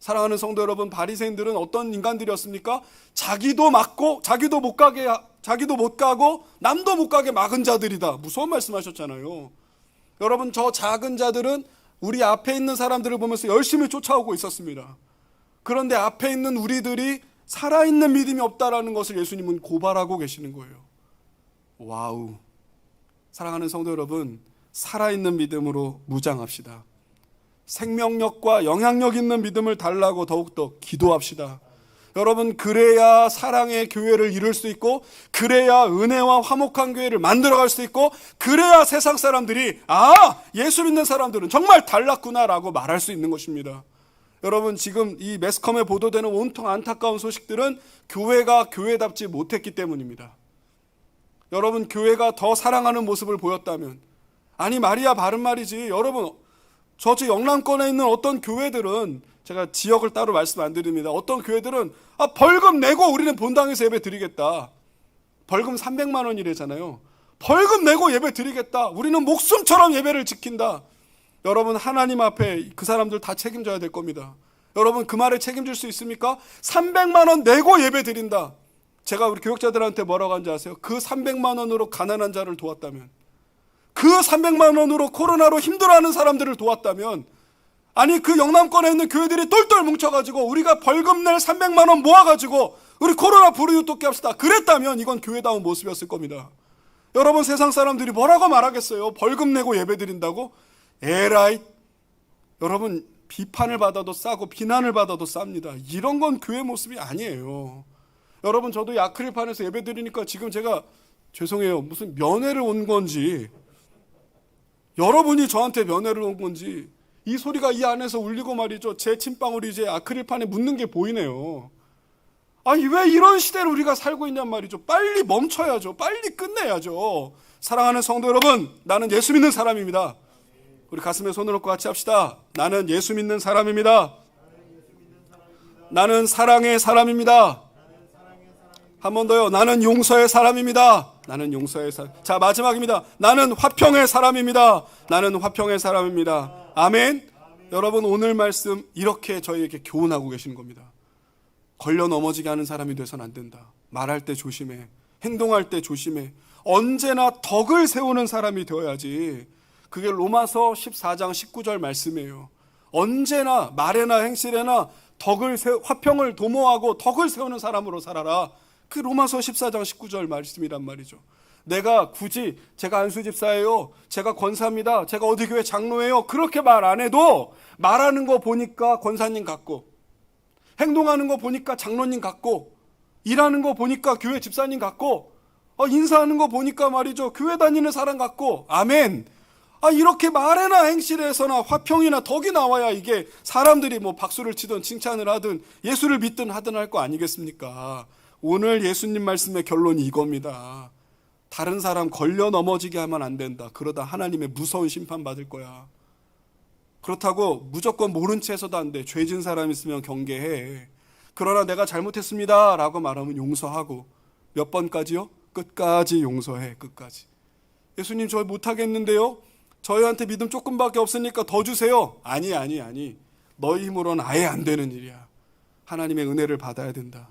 사랑하는 성도 여러분, 바리새인들은 어떤 인간들이었습니까? 자기도 막고 자기도 못 가고 남도 못 가게 막은 자들이다. 무서운 말씀하셨잖아요. 여러분, 저 작은 자들은 우리 앞에 있는 사람들을 보면서 열심히 쫓아오고 있었습니다. 그런데 앞에 있는 우리들이 살아있는 믿음이 없다라는 것을 예수님은 고발하고 계시는 거예요. 와우. 사랑하는 성도 여러분, 살아있는 믿음으로 무장합시다. 생명력과 영향력 있는 믿음을 달라고 더욱더 기도합시다. 여러분, 그래야 사랑의 교회를 이룰 수 있고, 그래야 은혜와 화목한 교회를 만들어갈 수 있고, 그래야 세상 사람들이 예수 믿는 사람들은 정말 달랐구나라고 말할 수 있는 것입니다. 여러분, 지금 이 매스컴에 보도되는 온통 안타까운 소식들은 교회가 교회답지 못했기 때문입니다. 여러분, 교회가 더 사랑하는 모습을 보였다면, 아니 말이야 바른 말이지. 여러분, 저쪽 영남권에 있는 어떤 교회들은, 제가 지역을 따로 말씀 안 드립니다. 어떤 교회들은 벌금 내고 우리는 본당에서 예배 드리겠다. 벌금 300만 원이래잖아요. 벌금 내고 예배 드리겠다. 우리는 목숨처럼 예배를 지킨다. 여러분, 하나님 앞에 그 사람들 다 책임져야 될 겁니다. 여러분, 그 말에 책임질 수 있습니까? 300만 원 내고 예배 드린다. 제가 우리 교역자들한테 뭐라고 하는지 아세요? 그 300만 원으로 가난한 자를 도왔다면, 그 300만 원으로 코로나로 힘들어하는 사람들을 도왔다면, 아니 그 영남권에 있는 교회들이 똘똘 뭉쳐가지고 우리가 벌금 낼 300만 원 모아가지고 우리 코로나 불이웃 돕기 합시다. 그랬다면 이건 교회다운 모습이었을 겁니다. 여러분, 세상 사람들이 뭐라고 말하겠어요? 벌금 내고 예배 드린다고? 에라이. 여러분, 비판을 받아도 싸고 비난을 받아도 쌉니다. 이런 건 교회 모습이 아니에요. 여러분, 저도 이 아크릴판에서 예배 드리니까 지금 제가 죄송해요, 무슨 면회를 온 건지, 여러분이 저한테 면회를 온 건지, 이 소리가 이 안에서 울리고 말이죠. 제 침방울이 이제 아크릴판에 묻는 게 보이네요. 아니, 왜 이런 시대를 우리가 살고 있냔 말이죠. 빨리 멈춰야죠. 빨리 끝내야죠. 사랑하는 성도 여러분, 나는 예수 믿는 사람입니다. 우리 가슴에 손을 얹고 같이 합시다. 나는 예수 믿는 사람입니다. 나는 사랑의 사람입니다. 한 번 더요. 나는 용서의 사람입니다. 나는 용서의 사람. 자, 마지막입니다. 나는 화평의 사람입니다. 나는 화평의 사람입니다. 아멘. 여러분, 오늘 말씀 이렇게 저희에게 교훈하고 계시는 겁니다. 걸려 넘어지게 하는 사람이 돼서는 안 된다. 말할 때 조심해. 행동할 때 조심해. 언제나 덕을 세우는 사람이 되어야지. 그게 로마서 14장 19절 말씀이에요. 언제나 말에나 행실에나 화평을 도모하고 덕을 세우는 사람으로 살아라. 그 로마서 14장 19절 말씀이란 말이죠. 내가 굳이 제가 안수 집사예요, 제가 권사입니다, 제가 어디 교회 장로예요, 그렇게 말 안 해도 말하는 거 보니까 권사님 같고, 행동하는 거 보니까 장로님 같고, 일하는 거 보니까 교회 집사님 같고, 인사하는 거 보니까 말이죠, 교회 다니는 사람 같고. 아멘. 이렇게 말에나 행실에서나 화평이나 덕이 나와야 이게 사람들이 뭐 박수를 치든 칭찬을 하든 예수를 믿든 하든 할 거 아니겠습니까? 오늘 예수님 말씀의 결론이 이겁니다. 다른 사람 걸려 넘어지게 하면 안 된다. 그러다 하나님의 무서운 심판 받을 거야. 그렇다고 무조건 모른 채 해서도 안 돼. 죄진 사람 있으면 경계해. 그러나 내가 잘못했습니다 라고 말하면 용서하고, 몇 번까지요? 끝까지 용서해. 끝까지. 예수님 저 못하겠는데요? 저희한테 믿음 조금밖에 없으니까 더 주세요. 아니. 너희 힘으로는 아예 안 되는 일이야. 하나님의 은혜를 받아야 된다.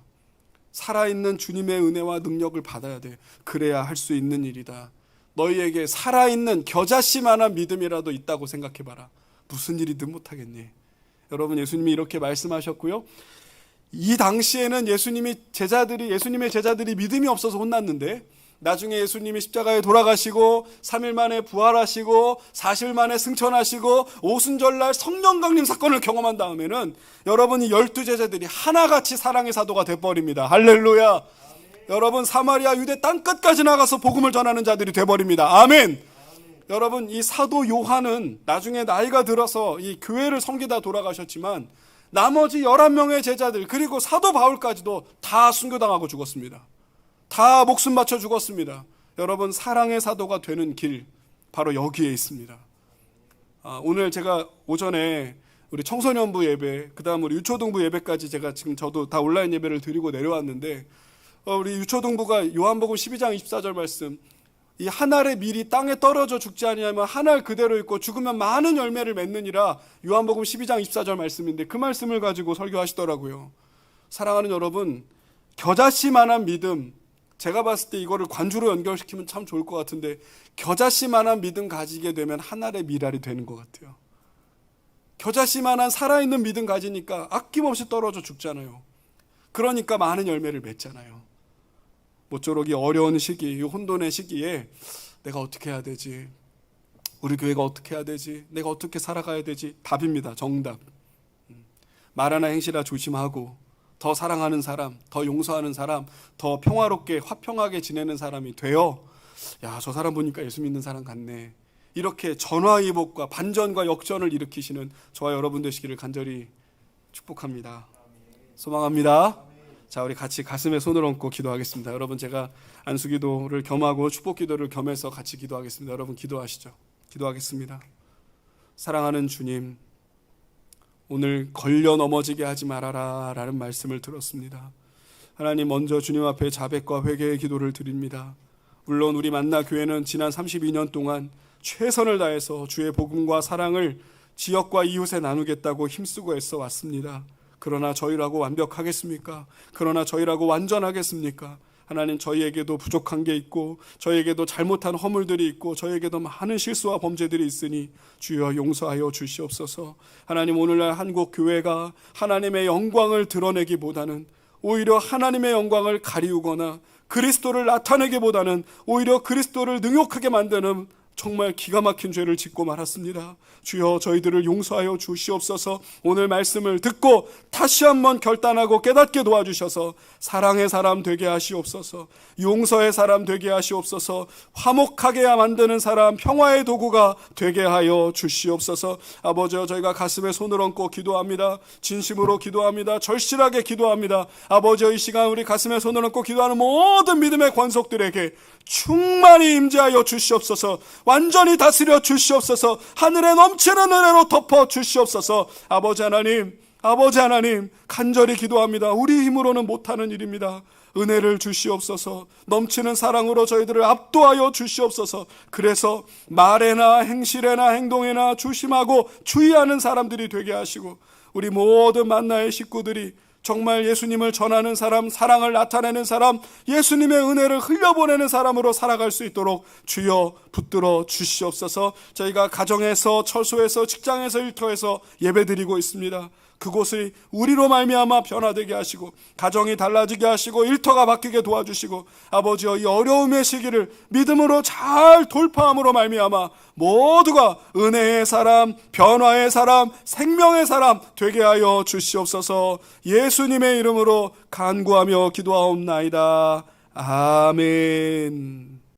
살아있는 주님의 은혜와 능력을 받아야 돼. 그래야 할 수 있는 일이다. 너희에게 살아있는 겨자씨만한 믿음이라도 있다고 생각해봐라. 무슨 일이든 못하겠니? 여러분, 예수님이 이렇게 말씀하셨고요. 이 당시에는 예수님의 제자들이 믿음이 없어서 혼났는데, 나중에 예수님이 십자가에 돌아가시고 3일 만에 부활하시고 40일 만에 승천하시고 오순절날 성령 강림 사건을 경험한 다음에는 여러분, 이 12제자들이 하나같이 사랑의 사도가 돼버립니다. 할렐루야. 아멘. 여러분, 사마리아 유대 땅끝까지 나가서 복음을 전하는 자들이 돼버립니다. 아멘. 아멘. 여러분, 이 사도 요한은 나중에 나이가 들어서 이 교회를 섬기다 돌아가셨지만 나머지 11명의 제자들 그리고 사도 바울까지도 다 순교당하고 죽었습니다. 다 목숨 바쳐 죽었습니다. 여러분, 사랑의 사도가 되는 길 바로 여기에 있습니다. 오늘 제가 오전에 우리 청소년부 예배, 그 다음 우리 유초등부 예배까지 제가 지금 저도 다 온라인 예배를 드리고 내려왔는데, 우리 유초등부가 요한복음 12장 24절 말씀, 이 한 알의 밀이 땅에 떨어져 죽지 아니하면 한 알 그대로 있고 죽으면 많은 열매를 맺느니라, 요한복음 12장 24절 말씀인데 그 말씀을 가지고 설교하시더라고요. 사랑하는 여러분, 겨자씨만한 믿음, 제가 봤을 때 이거를 관주로 연결시키면 참 좋을 것 같은데, 겨자씨만한 믿음 가지게 되면 한 알의 밀알이 되는 것 같아요. 겨자씨만한 살아있는 믿음 가지니까 아낌없이 떨어져 죽잖아요. 그러니까 많은 열매를 맺잖아요. 모쪼록 이 어려운 시기, 이 혼돈의 시기에 내가 어떻게 해야 되지? 우리 교회가 어떻게 해야 되지? 내가 어떻게 살아가야 되지? 답입니다. 정답. 말하나 행실하 조심하고, 더 사랑하는 사람, 더 용서하는 사람, 더 평화롭게 화평하게 지내는 사람이 되어, 야, 저 사람 보니까 예수 믿는 사람 같네, 이렇게 전화위복과 반전과 역전을 일으키시는 저와 여러분 되시기를 간절히 축복합니다. 소망합니다. 자, 우리 같이 가슴에 손을 얹고 기도하겠습니다. 여러분, 제가 안수기도를 겸하고 축복기도를 겸해서 같이 기도하겠습니다. 여러분 기도하시죠. 기도하겠습니다. 사랑하는 주님, 오늘 걸려 넘어지게 하지 말아라 라는 말씀을 들었습니다. 하나님, 먼저 주님 앞에 자백과 회개의 기도를 드립니다. 물론 우리 만나 교회는 지난 32년 동안 최선을 다해서 주의 복음과 사랑을 지역과 이웃에 나누겠다고 힘쓰고 애써 왔습니다. 그러나 저희라고 완벽하겠습니까? 그러나 저희라고 완전하겠습니까? 하나님, 저희에게도 부족한 게 있고 저희에게도 잘못한 허물들이 있고 저희에게도 많은 실수와 범죄들이 있으니 주여 용서하여 주시옵소서. 하나님, 오늘날 한국 교회가 하나님의 영광을 드러내기보다는 오히려 하나님의 영광을 가리우거나 그리스도를 나타내기보다는 오히려 그리스도를 능욕하게 만드는 정말 기가 막힌 죄를 짓고 말았습니다. 주여, 저희들을 용서하여 주시옵소서. 오늘 말씀을 듣고 다시 한번 결단하고 깨닫게 도와주셔서 사랑의 사람 되게 하시옵소서. 용서의 사람 되게 하시옵소서. 화목하게 만드는 사람, 평화의 도구가 되게 하여 주시옵소서. 아버지여, 저희가 가슴에 손을 얹고 기도합니다. 진심으로 기도합니다. 절실하게 기도합니다. 아버지여, 이 시간 우리 가슴에 손을 얹고 기도하는 모든 믿음의 권속들에게 충만히 임재하여 주시옵소서. 완전히 다스려 주시옵소서. 하늘에 넘치는 은혜로 덮어 주시옵소서. 아버지 하나님, 간절히 기도합니다. 우리 힘으로는 못하는 일입니다. 은혜를 주시옵소서. 넘치는 사랑으로 저희들을 압도하여 주시옵소서. 그래서 말에나 행실에나 행동에나 조심하고 주의하는 사람들이 되게 하시고, 우리 모든 만나의 식구들이 정말 예수님을 전하는 사람, 사랑을 나타내는 사람, 예수님의 은혜를 흘려보내는 사람으로 살아갈 수 있도록 주여 붙들어 주시옵소서. 저희가 가정에서, 처소에서, 직장에서, 일터에서 예배드리고 있습니다. 그곳을 우리로 말미암아 변화되게 하시고, 가정이 달라지게 하시고, 일터가 바뀌게 도와주시고, 아버지여, 이 어려움의 시기를 믿음으로 잘 돌파함으로 말미암아 모두가 은혜의 사람, 변화의 사람, 생명의 사람 되게 하여 주시옵소서. 예수님의 이름으로 간구하며 기도하옵나이다. 아멘.